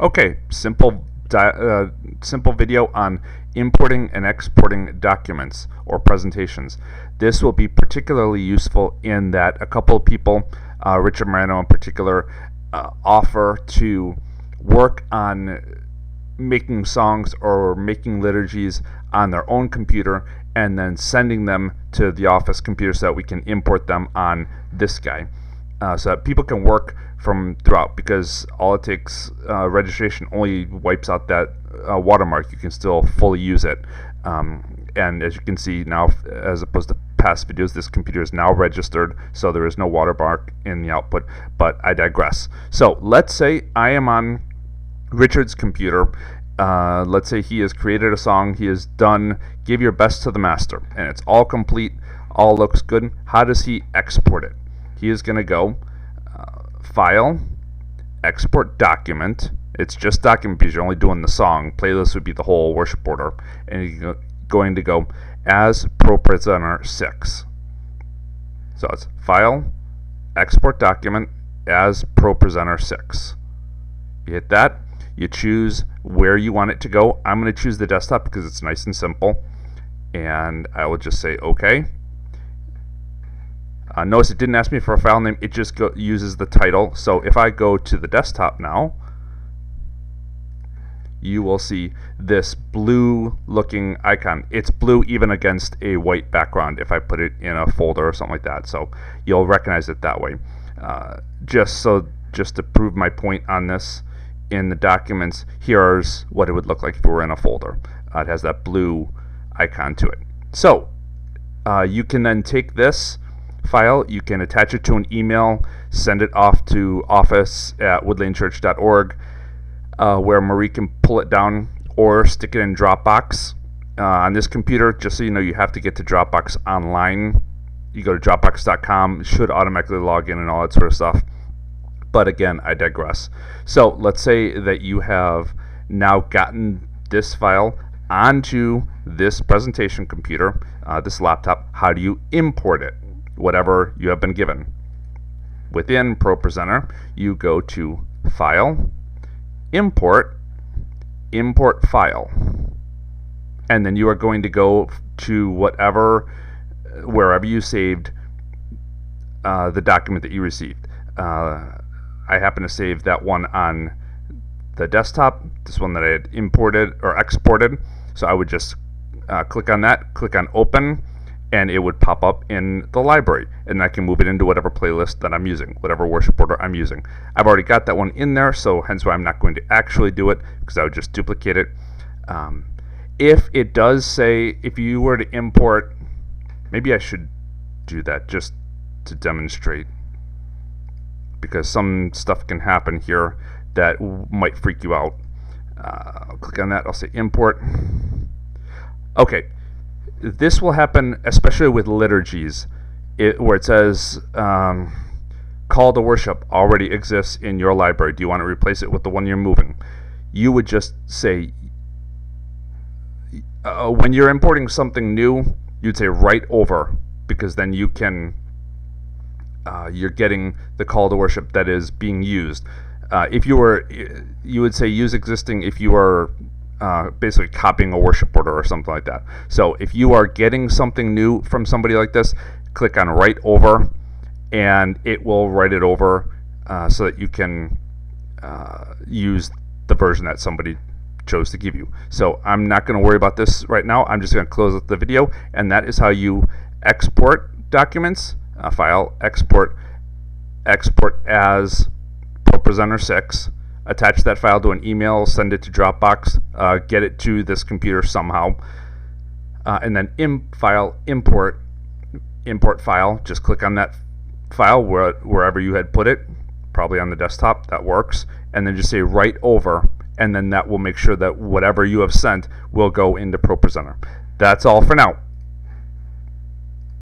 Okay, simple video on importing and exporting documents or presentations. This will be particularly useful in that a couple of people, Richard Moreno in particular, offer to work on making songs or making liturgies on their own computer and then sending them to the office computer so that we can import them on this guy. So that people can work from throughout, because all it takes, registration only wipes out that watermark. You can still fully use it. And as you can see now, as opposed to past videos, this computer is now registered, so there is no watermark in the output, but I digress. So let's say I am on Richard's computer. Let's say he has created a song, he has done Give Your Best to the Master, and it's all complete, all looks good. How does he export it? He is going to go File, Export Document. It's just document because you're only doing the song. Playlist would be the whole worship order. And you're going to go as ProPresenter 6. So it's File, Export Document as ProPresenter 6. You hit that. You choose where you want it to go. I'm going to choose the desktop because it's nice and simple. And I will just say OK. Notice it didn't ask me for a file name, it just uses the title. So if I go to the desktop now, you will see this blue looking icon. It's blue even against a white background if I put it in a folder or something like that. So you'll recognize it that way. Just to prove my point on this, in the documents, here's what it would look like if we were in a folder. It has that blue icon to it. So you can then take this file, you can attach it to an email, send it off to office@woodlanechurch.org, where Marie can pull it down, or stick it in Dropbox. On this computer, just so you know, you have to get to Dropbox online. You go to dropbox.com, it should automatically log in and all that sort of stuff. But again, I digress. So let's say that you have now gotten this file onto this presentation computer, this laptop. How do you import it? Whatever you have been given. Within ProPresenter, you go to File, Import, Import File. And then you are going to go to wherever you saved the document that you received. I happen to save that one on the desktop, this one that I had imported or exported. So I would just click on that, click on Open, and it would pop up in the library, and I can move it into whatever playlist that I'm using, whatever worship order I'm using. I've already got that one in there, so hence why I'm not going to actually do it, because I would just duplicate it. If it does say, if you were to import, maybe I should do that just to demonstrate, because some stuff can happen here that might freak you out. I'll click on that, I'll say import. Okay. This will happen especially with liturgies, where it says call to worship already exists in your library. Do you want to replace it with the one you're moving? You would just say, when you're importing something new, you'd say write over, because then you can, you're getting the call to worship that is being used. If you were, you would say use existing if you are basically copying a worship order or something like that. So if you are getting something new from somebody like this, click on write over, and it will write it over so that you can use the version that somebody chose to give you. So I'm not going to worry about this right now. I'm just going to close the video, and that is how you export documents. File, export as ProPresenter 6. Attach that file to an email, send it to Dropbox, get it to this computer somehow, and then import file. Just click on that file wherever you had put it, probably on the desktop, that works, and then just say write over, and then that will make sure that whatever you have sent will go into ProPresenter. That's all for now.